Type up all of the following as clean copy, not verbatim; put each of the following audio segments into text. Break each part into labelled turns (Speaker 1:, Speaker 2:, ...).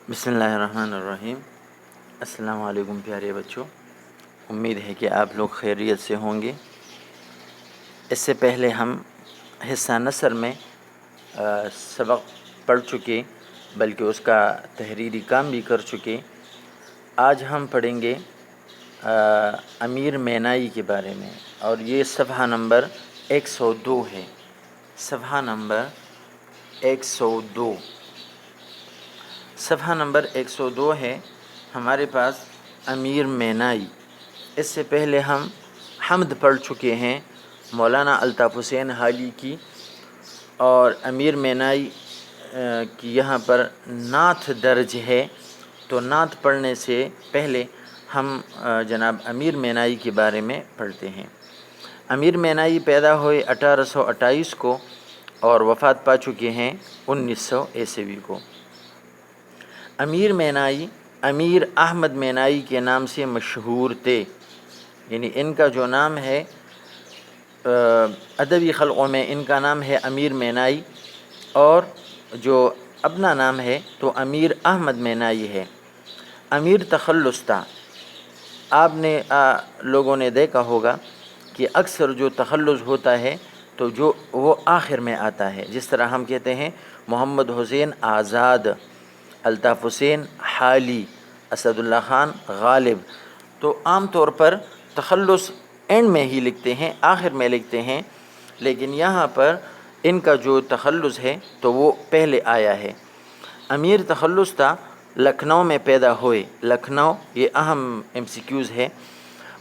Speaker 1: بسم اللہ الرحمن الرحیم۔ السلام علیکم پیارے بچوں، امید ہے کہ آپ لوگ خیریت سے ہوں گے۔ اس سے پہلے ہم حصہ نثر میں سبق پڑھ چکے، بلکہ اس کا تحریری کام بھی کر چکے۔ آج ہم پڑھیں گے امیر مینائی کے بارے میں، اور یہ صفحہ نمبر 102 ہے۔ صفحہ نمبر 102 صفحہ نمبر 102 ہے ہمارے پاس امیر مینائی۔ اس سے پہلے ہم حمد پڑھ چکے ہیں مولانا الطاف حسین حالی کی، اور امیر مینائی کی یہاں پر نعت درج ہے، تو نعت پڑھنے سے پہلے ہم جناب امیر مینائی کے بارے میں پڑھتے ہیں۔ امیر مینائی پیدا ہوئے 1828 کو اور وفات پا چکے ہیں 1900 عیسوی کو۔ امیر مینائی امیر احمد مینائی کے نام سے مشہور تھے، یعنی ان کا جو نام ہے ادبی خلقوں میں ان کا نام ہے امیر مینائی، اور جو اپنا نام ہے تو امیر احمد مینائی ہے۔ امیر تخلص تھا۔ آپ نے لوگوں نے دیکھا ہوگا کہ اکثر جو تخلص ہوتا ہے تو جو وہ آخر میں آتا ہے، جس طرح ہم کہتے ہیں محمد حسین آزاد، الطاف حسین حالی، اسد اللہ خان غالب، تو عام طور پر تخلص اینڈ میں ہی لکھتے ہیں، آخر میں لکھتے ہیں، لیکن یہاں پر ان کا جو تخلص ہے تو وہ پہلے آیا ہے۔ امیر تخلص تھا، لکھنؤ میں پیدا ہوئے۔ لکھنؤ یہ اہم MCQs ہے۔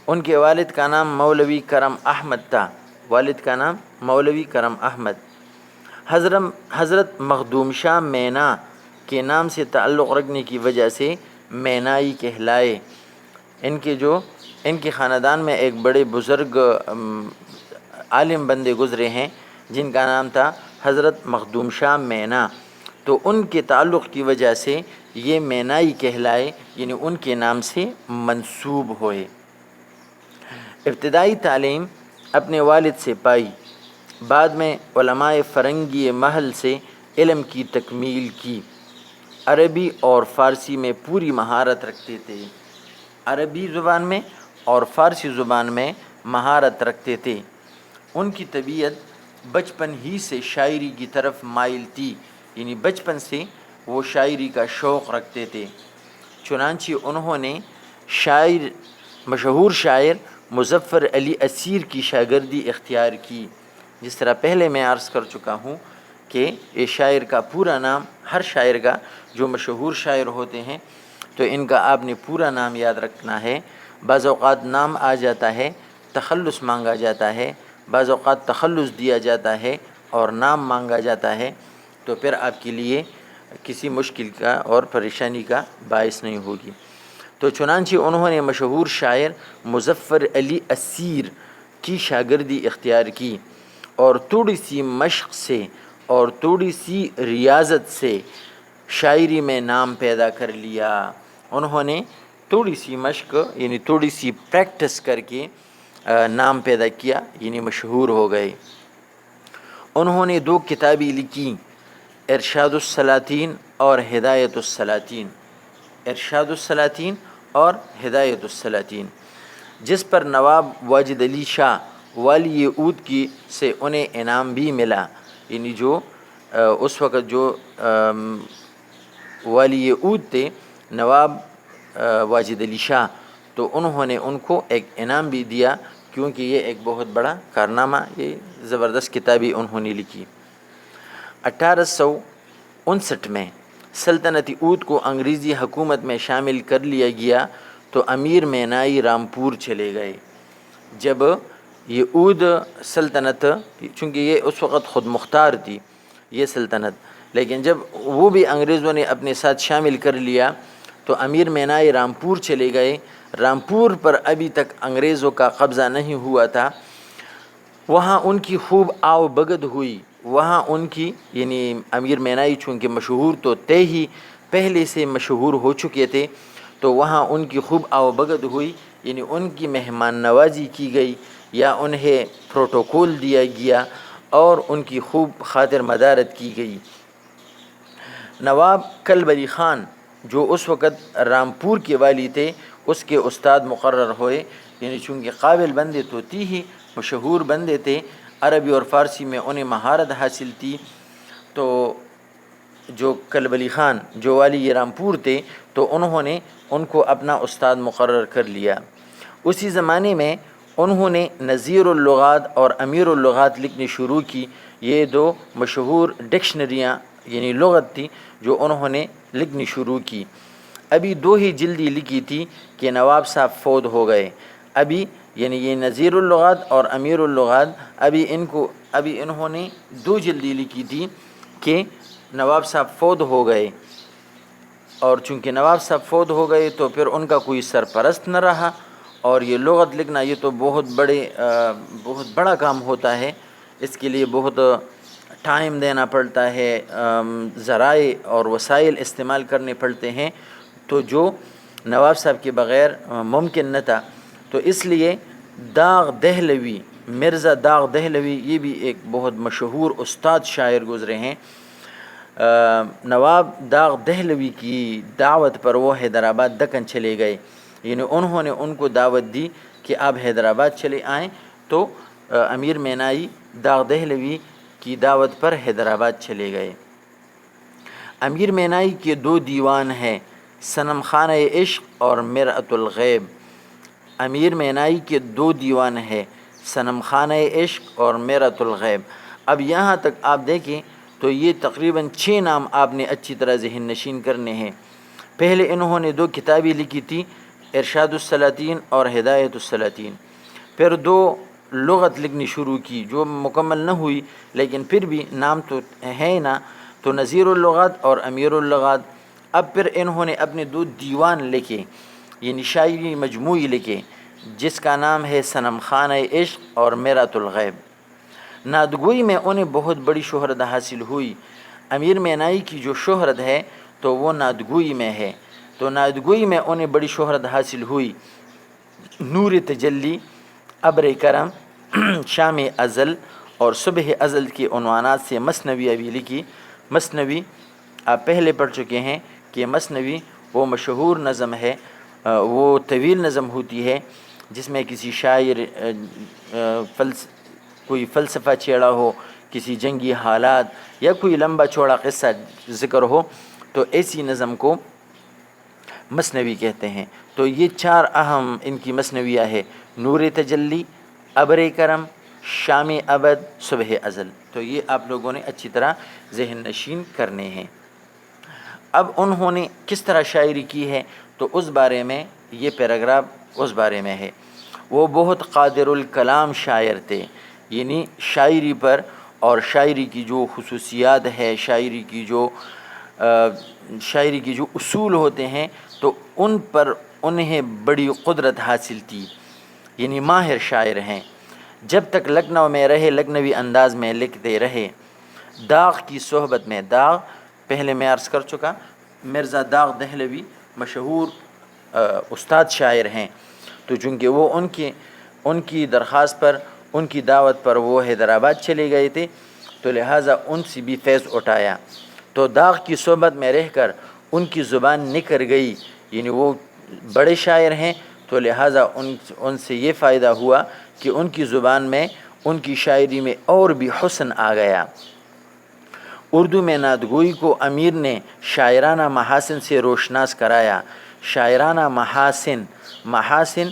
Speaker 1: ان کے والد کا نام مولوی کرم احمد تھا۔ والد کا نام مولوی کرم احمد۔ حضرت مخدوم شاہ مینا کے نام سے تعلق رکھنے کی وجہ سے مینائی کہلائے۔ ان کے خاندان میں ایک بڑے بزرگ عالم بندے گزرے ہیں جن کا نام تھا حضرت مخدوم شاہ مینا، تو ان کے تعلق کی وجہ سے یہ مینائی کہلائے، یعنی ان کے نام سے منسوب ہوئے۔ ابتدائی تعلیم اپنے والد سے پائی، بعد میں علماء فرنگی محل سے علم کی تکمیل کی۔ عربی اور فارسی میں پوری مہارت رکھتے تھے۔ عربی زبان میں اور فارسی زبان میں مہارت رکھتے تھے۔ ان کی طبیعت بچپن ہی سے شاعری کی طرف مائل تھی، یعنی بچپن سے وہ شاعری کا شوق رکھتے تھے۔ چنانچہ انہوں نے مشہور شاعر مظفر علی اسیر کی شاگردی اختیار کی۔ جس طرح پہلے میں عرض کر چکا ہوں کہ یہ شاعر کا پورا نام، ہر شاعر کا جو مشہور شاعر ہوتے ہیں تو ان کا آپ نے پورا نام یاد رکھنا ہے۔ بعض اوقات نام آ جاتا ہے، تخلص مانگا جاتا ہے، بعض اوقات تخلص دیا جاتا ہے اور نام مانگا جاتا ہے، تو پھر آپ کے لیے کسی مشکل کا اور پریشانی کا باعث نہیں ہوگی۔ تو چنانچہ انہوں نے مشہور شاعر مظفر علی اسیر کی شاگردی اختیار کی، اور تھوڑی سی مشق سے اور تھوڑی سی ریاضت سے شاعری میں نام پیدا کر لیا۔ انہوں نے تھوڑی سی مشق یعنی تھوڑی سی پریکٹس کر کے نام پیدا کیا، یعنی مشہور ہو گئے۔ انہوں نے 2 کتابیں لکھی، ارشاد السلاطین اور ہدایت السلاطین۔ ارشاد السلاطین اور ہدایت السلاطین، جس پر نواب واجد علی شاہ والی عود کی سے انہیں انعام بھی ملا، یعنی جو اس وقت جو والی عود تھے نواب واجد علی شاہ، تو انہوں نے ان کو ایک انعام بھی دیا، کیونکہ یہ ایک بہت بڑا کارنامہ، یہ زبردست کتابی انہوں نے لکھی۔ 1859 میں سلطنت عود کو انگریزی حکومت میں شامل کر لیا گیا، تو امیر مینائی رامپور چلے گئے۔ جب یہ عود سلطنت، چونکہ یہ اس وقت خود مختار تھی یہ سلطنت، لیکن جب وہ بھی انگریزوں نے اپنے ساتھ شامل کر لیا تو امیر مینائی رامپور چلے گئے۔ رامپور پر ابھی تک انگریزوں کا قبضہ نہیں ہوا تھا۔ وہاں ان کی خوب آو بگد ہوئی۔ وہاں ان کی یعنی امیر مینائی چونکہ مشہور تو تھے ہی، پہلے سے مشہور ہو چکے تھے، تو وہاں ان کی خوب آو بگد ہوئی، یعنی ان کی مہمان نوازی کی گئی یا انہیں پروٹوکول دیا گیا اور ان کی خوب خاطر مدارت کی گئی۔ نواب کلب علی خان جو اس وقت رامپور کے والی تھے اس کے استاد مقرر ہوئے، یعنی چونکہ قابل بندے تو تھی ہی، مشہور بندے تھے، عربی اور فارسی میں انہیں مہارت حاصل تھی، تو جو کلب علی خان جو والی یہ رامپور تھے تو انہوں نے ان کو اپنا استاد مقرر کر لیا۔ اسی زمانے میں انہوں نے نظیر اللغات اور امیر اللغات لکھنی شروع کی۔ یہ دو مشہور ڈکشنریاں یعنی لغت تھی جو انہوں نے لکھنی شروع کی۔ ابھی 2 ہی جلدی لکھی تھی کہ نواب صاحب فوت ہو گئے۔ ابھی یعنی یہ نظیر اللغات اور امیر اللغات ابھی انہوں نے 2 جلدی لکھی تھی کہ نواب صاحب فوت ہو گئے، اور چونکہ نواب صاحب فوت ہو گئے تو پھر ان کا کوئی سرپرست نہ رہا، اور یہ لغت لکھنا یہ تو بہت بڑا کام ہوتا ہے، اس کے لیے بہت ٹائم دینا پڑتا ہے، ذرائع اور وسائل استعمال کرنے پڑتے ہیں، تو جو نواب صاحب کے بغیر ممکن نہ تھا۔ تو اس لیے داغ دہلوی، مرزا داغ دہلوی، یہ بھی ایک بہت مشہور استاد شاعر گزرے ہیں۔ نواب داغ دہلوی کی دعوت پر وہ حیدرآباد دکن چلے گئے، یعنی انہوں نے ان کو دعوت دی کہ آپ حیدرآباد چلے آئیں، تو امیر مینائی داغ دہلوی کی دعوت پر حیدرآباد چلے گئے۔ امیر مینائی کے 2 دیوان ہیں، صنم خانہ عشق اور مرأۃ الغیب۔ امیر مینائی کے 2 دیوان ہیں، صنم خانہ عشق اور مرأۃ الغیب۔ اب یہاں تک آپ دیکھیں تو یہ تقریباً 6 نام آپ نے اچھی طرح ذہن نشین کرنے ہیں۔ پہلے انہوں نے 2 کتابیں لکھی تھی، ارشاد السلاطین اور ہدایت السلاطین۔ پھر 2 لغت لکھنی شروع کی جو مکمل نہ ہوئی، لیکن پھر بھی نام تو ہے نا، تو نظیر اللغات اور امیر اللغات۔ اب پھر انہوں نے اپنے 2 دیوان لکھے، یعنی شاعری مجموعی لکھے، جس کا نام ہے صنم خانہ عشق اور مرأۃ الغیب۔ نعتگوئی میں انہیں بہت بڑی شہرت حاصل ہوئی۔ امیر مینائی کی جو شہرت ہے تو وہ نعتگوئی میں ہے، تو نعتگوئی میں انہیں بڑی شہرت حاصل ہوئی۔ نور تجلی، ابر کرم، شام ازل اور صبح ازل کے عنوانات سے مثنوی ابھی لکھی۔ مثنوی آپ پہلے پڑھ چکے ہیں کہ مثنوی وہ مشہور نظم ہے، وہ طویل نظم ہوتی ہے جس میں کسی شاعر کوئی فلسفہ چھیڑا ہو، کسی جنگی حالات یا کوئی لمبا چوڑا قصہ ذکر ہو، تو ایسی نظم کو مثنوی کہتے ہیں۔ تو یہ 4 اہم ان کی مثنویہ ہے، نور تجلی، ابر کرم، شام ابد، صبح ازل۔ تو یہ آپ لوگوں نے اچھی طرح ذہن نشین کرنے ہیں۔ اب انہوں نے کس طرح شاعری کی ہے تو اس بارے میں یہ پیراگراف اس بارے میں ہے۔ وہ بہت قادر الکلام شاعر تھے، یعنی شاعری پر اور شاعری کی جو خصوصیات ہے، شاعری کی جو اصول ہوتے ہیں تو ان پر انہیں بڑی قدرت حاصل تھی، یعنی ماہر شاعر ہیں۔ جب تک لکھنؤ میں رہے لکھنوی انداز میں لکھتے رہے۔ داغ کی صحبت میں، داغ پہلے میں عرض کر چکا، مرزا داغ دہلوی مشہور استاد شاعر ہیں، تو چونکہ وہ ان کی درخواست پر، ان کی دعوت پر وہ حیدرآباد چلے گئے تھے، تو لہٰذا ان سے بھی فیض اٹھایا۔ تو داغ کی صحبت میں رہ کر ان کی زبان نکھر گئی، یعنی وہ بڑے شاعر ہیں تو لہٰذا ان سے یہ فائدہ ہوا کہ ان کی زبان میں، ان کی شاعری میں اور بھی حسن آ گیا۔ اردو میں نعتگوئی کو امیر نے شاعرانہ محاسن سے روشناس کرایا۔ شاعرانہ محاسن، محاسن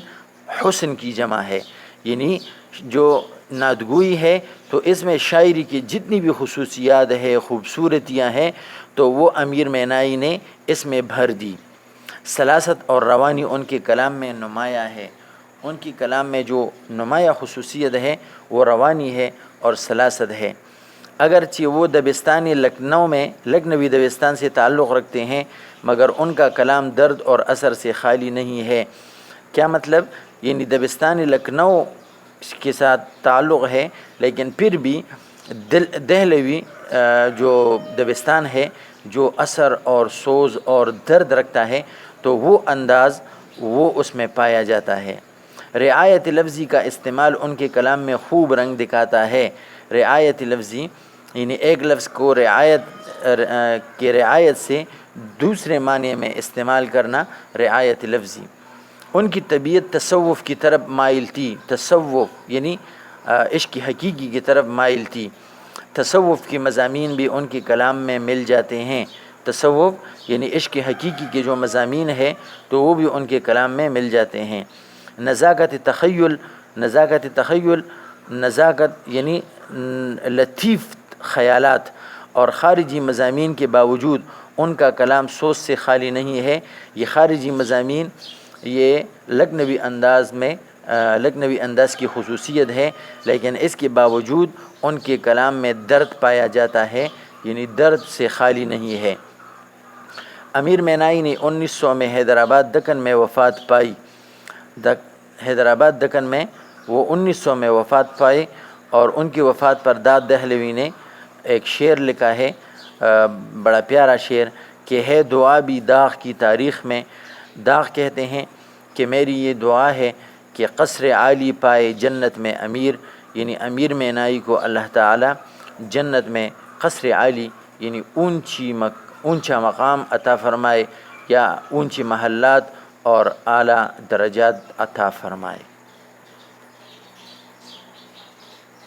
Speaker 1: حسن کی جمع ہے، یعنی جو نعتگوئی ہے تو اس میں شاعری کی جتنی بھی خصوصیات ہے، خوبصورتیاں ہیں، تو وہ امیر مینائی نے اس میں بھر دی۔ سلاست اور روانی ان کے کلام میں نمایاں ہے۔ ان کی کلام میں جو نمایاں خصوصیت ہے وہ روانی ہے اور سلاست ہے۔ اگرچہ وہ دبستانی لکھنوی دبستان سے تعلق رکھتے ہیں، مگر ان کا کلام درد اور اثر سے خالی نہیں ہے۔ کیا مطلب؟ یعنی دبستانی لکھنؤ کے ساتھ تعلق ہے، لیکن پھر بھی دہلوی جو دبستان ہے جو اثر اور سوز اور درد رکھتا ہے تو وہ انداز وہ اس میں پایا جاتا ہے۔ رعایت لفظی کا استعمال ان کے کلام میں خوب رنگ دکھاتا ہے۔ رعایت لفظی یعنی ایک لفظ کو رعایت سے دوسرے معنی میں استعمال کرنا رعایت لفظی۔ ان کی طبیعت تصوف کی طرف مائل تھی، تصوف یعنی عشق حقیقی کی طرف مائل تھی۔ تصوف کے مضامین بھی ان کے کلام میں مل جاتے ہیں، تصوف یعنی عشق حقیقی کے جو مضامین ہے تو وہ بھی ان کے کلام میں مل جاتے ہیں۔ نزاکت تخیل، نزاکت یعنی لطیف خیالات اور خارجی مضامین کے باوجود ان کا کلام سوچ سے خالی نہیں ہے۔ یہ خارجی مضامین یہ لکنوی انداز کی خصوصیت ہے، لیکن اس کے باوجود ان کے کلام میں درد پایا جاتا ہے، یعنی درد سے خالی نہیں ہے۔ امیر مینائی نے 1900 میں حیدرآباد دکن میں وفات پائی، حیدرآباد دکن میں وہ 1900 میں وفات پائے، اور ان کی وفات پر داد دہلوی نے ایک شعر لکھا ہے، بڑا پیارا شعر کہ ہے دعا بھی داغ کی تاریخ میں۔ داغ کہتے ہیں کہ میری یہ دعا ہے کہ قصر عالی پائے جنت میں امیر، یعنی امیر مینائی کو اللہ تعالی جنت میں قصر عالی یعنی اونچا مقام عطا فرمائے، یا اونچے محلات اور اعلیٰ درجات عطا فرمائے۔